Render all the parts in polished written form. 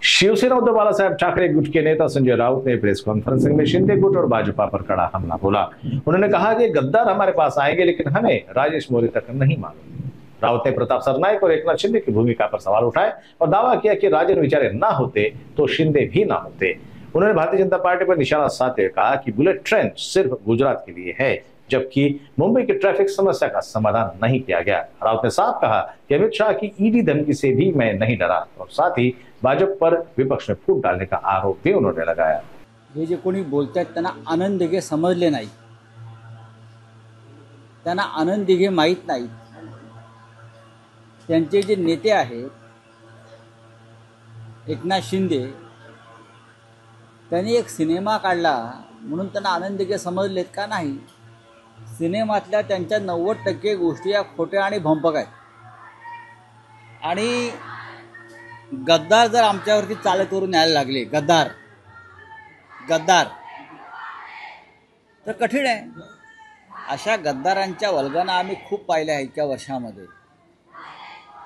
शिवसेना उद्धव बालासाहेब ठाकरे गुट के नेता संजय राउत ने प्रेस कॉन्फ्रेंसिंग में शिंदे गुट और भाजपा पर कड़ा हमला बोला। उन्होंने कहा कि गद्दार हमारे पास आएंगे लेकिन हमें राजेश मौर्य तक नहीं मालूम। राउत ने प्रताप सरनाईक और एकनाथ शिंदे की भूमिका पर सवाल उठाए और दावा किया कि राजन विचारे ना होते तो शिंदे भी ना होते। उन्होंने भारतीय जनता पार्टी पर निशाना साधते कहा कि बुलेट ट्रेन सिर्फ गुजरात के लिए है, जबकि मुंबई की ट्रैफिक समस्या का समाधान नहीं किया गया। राउत ने साफ कहा कि अमित शाह की ईडी धमकी से भी मैं नहीं डरा और साथ ही भाजपा पर विपक्ष में फूट डालने का आरोप भी उन्होंने लगाया। हे जे कोणी बोलतात त्यांना आनंद दिघे समजले नाही, त्यांना आनंद दिघे माहीत नाही। त्यांचे जे नेते आहेत एकनाथ शिंदे, त्यांनी एक सिनेमा काढला म्हणून त्यांना आनंद दिघे समजलेत का नाही? सिनेमातल्या त्यांच्या 90% गोष्टी या खोट्या आणि भंपक आहेत। आणि गद्दार जर आमच्यावरती चाल करून यायला लागले, गद्दार तर कठीण आहे। अशा गद्दारांच्या वल्गना आम्ही खूप पाहिल्या आहेत त्या वर्षामध्ये।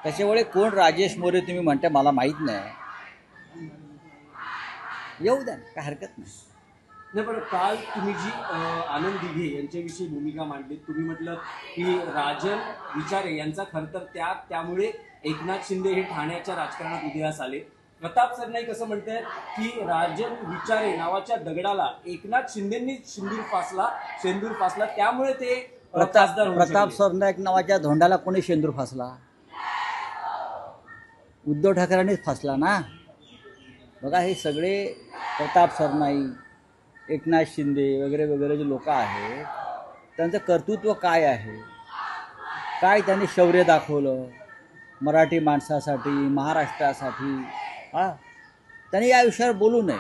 त्याच्यामुळे कोण राजेश मोरे तुम्ही म्हणता मला माहीत नाही, येऊ द्या, काय हरकत नाही। नाही, पण काल तुम्ही जी आनंद दिघे यांच्याविषयी भूमिका मांडली, तुम्ही म्हटलं की राजन विचारे यांचा खरं तर त्यामुळे एकनाथ शिंदे हे ठाण्याच्या राजकारणात उदयास आले। प्रताप सरनाईक असं म्हणतात की राजन विचारे नावाच्या दगडाला एकनाथ शिंदेंनी शेंदूर फासला त्यामुळे ते प्रताप सरनाईक नावाच्या धोंडाला कोणी शेंदूर फासला? उद्धव ठाकरेंनीच फासला ना। बघा, हे सगळे प्रताप सरनाईक, एकनाथ शिंदे वगैरे वगैरे जे लोक आहेत त्यांचं कर्तृत्व काय आहे, काय त्यांनी शौर्य दाखवलं मराठी माणसासाठी, महाराष्ट्रासाठी, त्यांनी या विषयावर बोलू नये।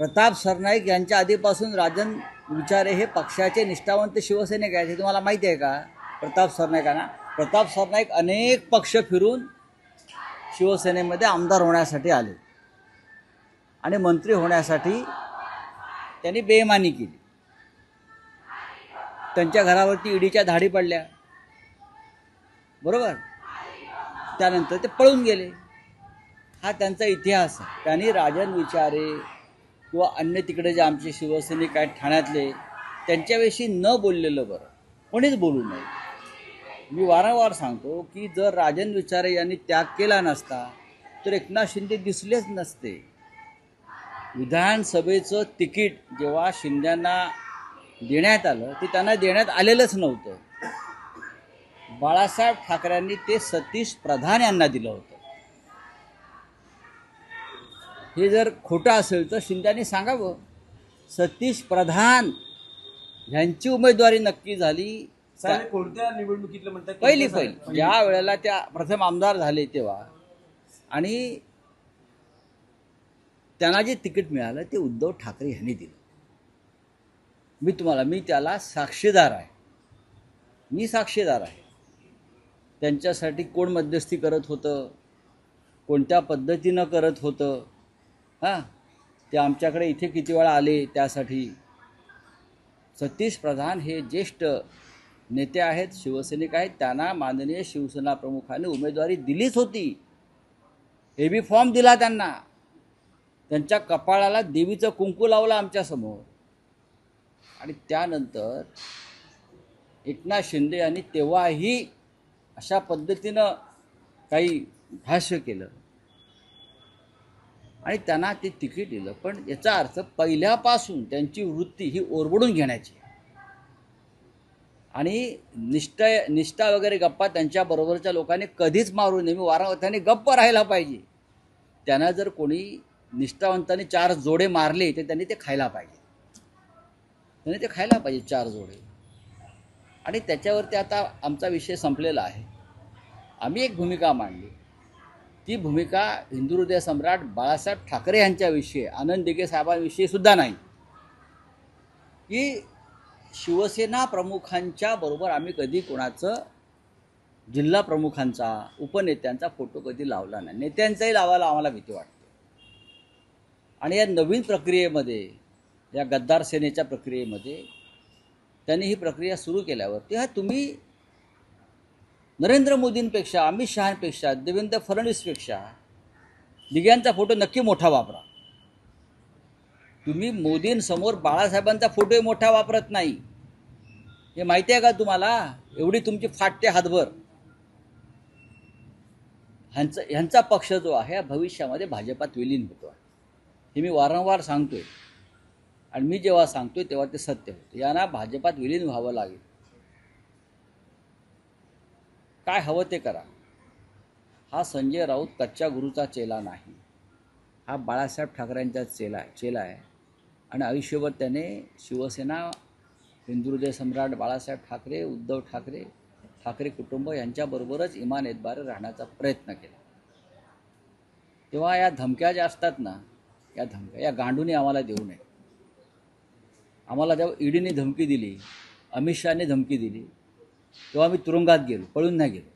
प्रताप सरनाईक यांच्या आधीपासून राजन विचारे हे पक्षाचे निष्ठावंत शिवसैनिक आहेत, हे तुम्हाला माहिती आहे का? प्रताप सरनाईक अनेक पक्ष फिरून शिवसेनेमध्ये आमदार होण्यासाठी आले आणि मंत्री होण्यासाठी त्यांनी बेईमानी केली। त्यांच्या घरावरती ईडीच्या धाडी पडल्या, बरोबर? त्यानंतर ते पळून गेले। हा त्यांचा इतिहास आहे। त्यांनी राजन विचारे किंवा अन्य तिकडे जे आमचे शिवसैनिक आहेत ठाण्यातले त्यांच्याविषयी न बोललेलं बरं, कोणीच बोलू नये। मी वारंवार सांगतो की जर राजन विचारे यांनी त्याग केला नसता तर एकनाथ शिंदे दिसलेच नसते। विधानसभेचं तिकीट जेव्हा शिंद्यांना देण्यात आलं ते त्यांना देण्यात आलेलंच नव्हतं। बाळासाहेब ठाकरेंनी ते सतीश प्रधान यांना दिलं होतं। हे जर खोटं असेल तर शिंद्यांनी सांगावं। सतीश प्रधान यांची उमेदवारी नक्की झाली कोणत्या निवडणुकीतलं म्हणतात? पहिली ज्या वेळेला त्या प्रथम आमदार झाले तेव्हा, आणि त्यांना जे तिकीट मिळालं ते उद्धव ठाकरे यांनी दिलं। मी त्याला साक्षीदार आहे, मी साक्षीदार आहे। त्यांच्यासाठी कोण मध्यस्थी करत होतं, कोणत्या पद्धतीनं करत होतं, ते आमच्याकडे इथे किती वेळा आले, त्यासाठी सतीश प्रधान हे ज्येष्ठ नेते आहेत, शिवसैनिक आहेत, त्यांना माननीय शिवसेना प्रमुखांनी उमेदवारी दिलीच होती। एबी फॉर्म दिला त्यांना, त्यांच्या कपाळाला देवीचं कुंकू लावलं आमच्यासमोर। आणि त्यानंतर एकनाथ शिंदे यांनी तेव्हाही अशा पद्धतीनं काही भाष्य केलं आणि त्यांना ते तिकीट दिलं। पण याचा अर्थ पहिल्यापासून त्यांची वृत्ती ही ओरबडून घेण्याची आणि निष्ठा वगैरे गप्पा त्यांच्याबरोबरच्या लोकांनी कधीच मारू नये। वारंवार त्यांनी गप्प राहायला पाहिजे। त्यांना जर कोणी निष्ठावंतांनी 4 जोडे मारले तर त्यांनी ते खायला पाहिजे, 4 जोडे। आणि त्याच्यावरती आता आमचा विषय संपलेला आहे। आम्ही एक भूमिका मांडली, ती भूमिका हिंदू हृदय सम्राट बाळासाहेब ठाकरे यांच्याविषयी, आनंद दिघे साहेबांविषयी सुद्धा नाही, की शिवसेना प्रमुखांच्या बरोबर आम्ही कधी कोणाचं, जिल्हा प्रमुखांचा, उपनेत्यांचा फोटो कधी लावला नाही। नेत्यांचाही लावायला आम्हाला भीती वाटते। आणि या नवीन प्रक्रियेमध्ये, या गद्दार सेनेच्या प्रक्रियेमध्ये त्यांनी ही प्रक्रिया सुरू केल्यावरती तुम्ही नरेंद्र मोदींपेक्षा, अमित शहांपेक्षा, देवेंद्र फडणवीसपेक्षा दिघ्यांचा फोटो नक्की मोठा वापरा. तुम्ही मोदींसमोर बाळासाहेबांचा फोटोही मोठा वापरत नाही, हे माहिती आहे का तुम्हाला? एवढी तुमची फाटते हातभर. ह्यांचा पक्ष जो आहे भविष्यामध्ये भाजपात विलीन होतो आहे, हे मी वारंवार सांगतोय. आणि मी जेव्हा सांगतोय तेव्हा ते सत्य होतं. यांना भाजपात विलीन व्हावं लागेल. काय हवं ते करा. हा संजय राऊत कच्च्या गुरूचा चेला नाही, हा बाळासाहेब ठाकरेंचा चेला आहे. आणि आयुष्यभर त्याने शिवसेना, हिंदुहृदय सम्राट बाळासाहेब ठाकरे, उद्धव ठाकरे, ठाकरे कुटुंब यांच्याबरोबरच इमान एतबारे राहण्याचा प्रयत्न केला. तेव्हा या धमक्या ज्या असतात ना, या धमक्या या गांडूने आम्हाला देऊ नये. आम्हाला जेव्हा ईडीने धमकी दिली, अमित शहाने धमकी दिली, तेव्हा मी तुरुंगात गेलो, पळून नाही गेलो.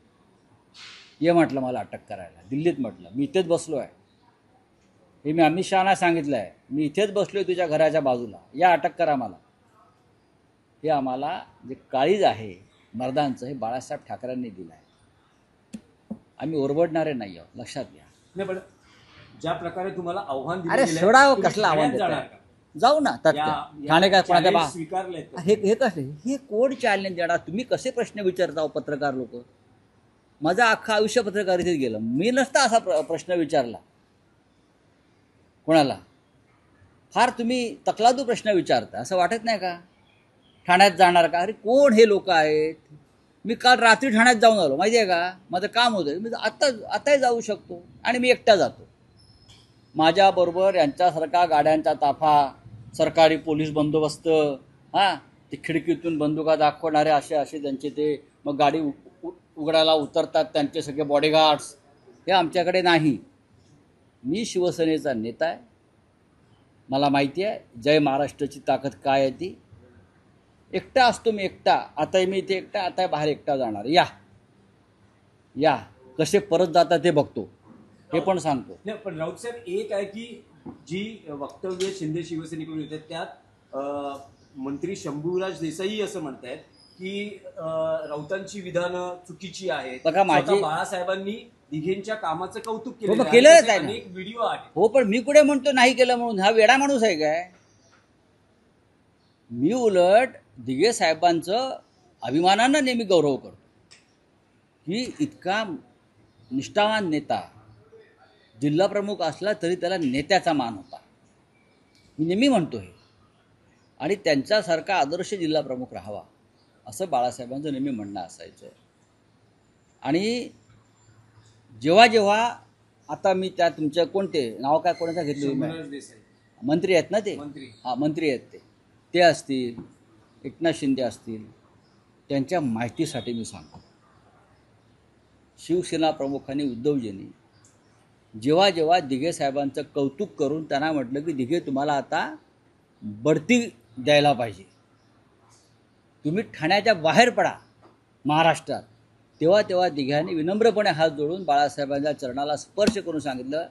ये म्हटलं मला अटक करायला, दिल्लीत म्हटलं मी इथेच बसलो आहे. हे मी अमित शहाना सांगितलं आहे, मी इथेच बसलो आहे तुझ्या घराच्या बाजूला, या अटक करा मला. हे आम्हाला जे काळीज आहे मर्दांचं, हे बाळासाहेब ठाकरेंनी दिलं आहे. आम्ही ओरबडणारे नाही आहोत, लक्षात घ्या. नाही पण ज्या प्रकारे तुम्हाला आव्हान दिलं अरे गेलंय, सोडा, तुम्ही कसलं आव्हान ठाण्यात देताय? जाणार का? जाऊ ना ठाणे काय कोणाच्या बा स्वीकारले हे कसे, हे कोण चॅलेंज देणार? तुम्ही कसे प्रश्न विचारता पत्रकार लोक? माझं अख्खं आयुष्य पत्रकारितेत गेलं. मी नसता असा प्रश्न विचारला कोणाला. फार तुम्ही तकलादू प्रश्न विचारता, असं वाटत नाही का? ठाण्यात जाणार का? अरे कोण हे लोक आहेत? मी काल रात्री ठाण्यात जाऊन आलो, माहिती आहे का? माझं काम होतं, मी आताही जाऊ शकतो. आणि मी एकटा जातो. माझ्याबरोबर यांच्यासारखा गाड्यांचा ताफा, सरकारी पोलीस बंदोबस्त, हां, ते खिडकीतून बंदुका दाखवणारे असे त्यांचे ते, मग गाडी उघडायला उतरतात त्यांचे सगळे बॉडीगार्ड्स, हे आमच्याकडे नाही. मी शिवसेनेचा नेता आहे, मला माहिती आहे जय महाराष्ट्राची ताकद काय आहे ती. एकटा असतो मी, एकटा. आताही मी इथे एकटा, आता बाहेर एकटा जाणार. या कसे परत जातात ते बघतो, हे पण सांगतो. नाही पण राऊत साहेब, एक आहे की जी वक्तव्य शिंदे शिवसैनिकडून येतात त्यात मंत्री शंभूराज देसाई असं म्हणतायत की राऊतांची विधानं चुकीची आहेत. बघा, माझी बाळासाहेबांनी दिघेंच्या कामाचं कौतुक हो, केलं, केलंच आहे ना. अनेक व्हिडिओ आहेत. हो, पण मी कुठे म्हणतो नाही केलं म्हणून? हा वेडा माणूस आहे काय? मी उलट दिघे साहेबांचं अभिमानानं नेहमी गौरव करतो की इतका निष्ठावान नेता, जिल्हा प्रमुख असला तरी त्याला नेत्याचा मान होता. मी नेहमी म्हणतो हे. आणि त्यांच्यासारखा आदर्श जिल्हा प्रमुख राहावा असं बाळासाहेबांचं नेहमी म्हणणं असायचं. आणि जेव्हा आता मी त्या तुमच्या कोणते नाव काय कोणाचं घेतलं? शंभूराज देसाई मंत्री आहेत ना ते? मंत्री. हां, मंत्री आहेत ते असतील, एकनाथ शिंदे असतील, त्यांच्या माहितीसाठी मी सांगतो. शिवसेना प्रमुखांनी, उद्धवजींनी जेव्हा दिघे साहेबांचं कौतुक करून त्यांना म्हटलं की दिघे तुम्हाला आता बढती द्यायला पाहिजे, तुम्ही ठाण्याच्या बाहेर पडा महाराष्ट्रात, तेव्हा दिघ्यांनी विनम्रपणे हात जोडून बाळासाहेबांच्या चरणाला स्पर्श करून सांगितलं,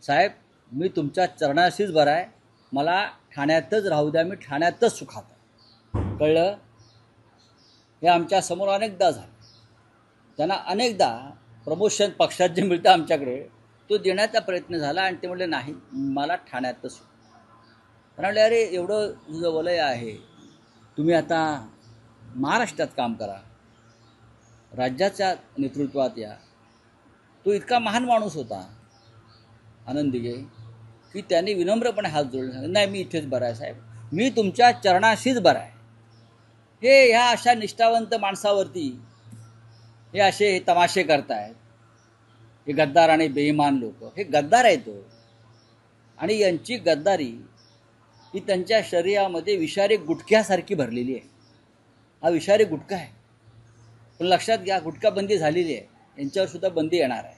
साहेब मी तुमच्या चरणाशीच बरा आहे, मला ठाण्यातच राहू द्या, मी ठाण्यातच सुखात आहे. कळलं? हे आमच्या समोर अनेकदा झालं. त्यांना अनेकदा प्रमोशन पक्षात जे मिळतं आमच्याकडे तो देण्याचा प्रयत्न झाला आणि ते म्हटले नाही, मला ठाण्यातच सुख. म्हणाले अरे एवढं तुझं वलय आहे, तुम्ही आता महाराष्ट्रात काम करा, राज्याच्या नेतृत्वात या. तो इतका महान माणूस होता आनंद दिघे की त्यांनी विनम्रपणे हात जोडले, सांगितले नाही मी इथेच बरा आहे साहेब, मी तुमच्या चरणाशीच बरा आहे. हे ह्या अशा निष्ठावंत माणसावरती हे असे तमाशे करतायत, हे गद्दार आणि बेईमान लोक, हे गद्दार आहेत. आणि यांची गद्दारी ही त्यांच्या शरीरामध्ये विषारी गुटख्यासारखी भरलेली आहे. हा विषारी गुटखा आहे. पण लक्षात घ्या, गुटखा बंदी झालेली आहे, यांच्यावर सुद्धा बंदी येणार आहे.